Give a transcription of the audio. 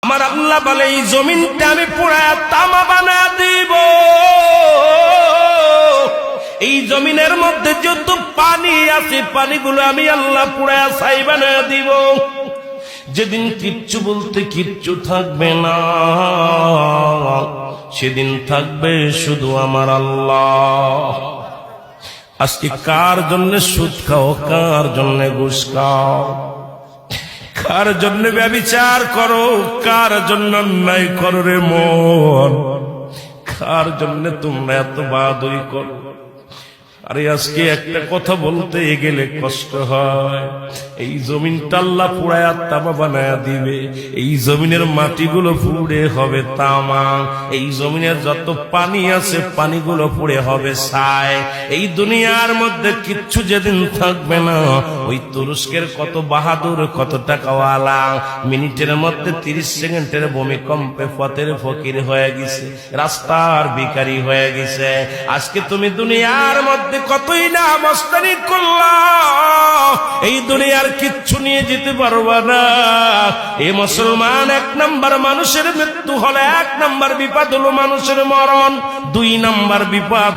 আমার আল্লাহ বলে এই জমিনটা আমি পুরায়া তামা বানা দিব। এই জমিনের মধ্যে যত পানি আছে পানিগুলো আমি আল্লাহ পুরায়া ছাই বানায়া দিব। যেদিন কিচ্ছু বলতে কিচ্ছু থাকবে না, সেদিন থাকবে শুধু আমার আল্লাহ। আজকে কার জন্য সুদ খাও, কার জন্য ঘুষ খাও, কার জন্য ব্যভিচার করো, কার জন্য অন্যায় করো রে মন, কার জন্য তোমরা এত বাহাদুরি করো। আরে আজকে একটা কথা বলতে গেলে কষ্ট হয়। এই জমিনটা আল্লাহ পুরায়া তামা বানায়া দিবে। এই জমিনের মাটিগুলো পুড়ে হবে তামা। এই জমিনের যত পানি আছে পানিগুলো পুড়ে হবে ছাই। এই দুনিয়ার মধ্যে কিচ্ছু যেদিন থাকবে না, ওই তুরস্কের কত বাহাদুর, কত টাকাওয়ালা মিনিটের মধ্যে 30 সেকেন্ডের ভূমিকম্পে পথের ফকির হয়ে গেছে, রাস্তার ভিখারি হয়ে গেছে। আজকে তুমি দুনিয়ার মধ্যে কতই না মস্তানি করলা, এই দুনিয়ার কিচ্ছু নিয়ে যেতে পারবা না। এই মুসলমান, 1 নাম্বার মানুষের মৃত্যু হলে 1 নাম্বার বিপদ হলো মানুষের মরণ, 2 নাম্বার বিপদ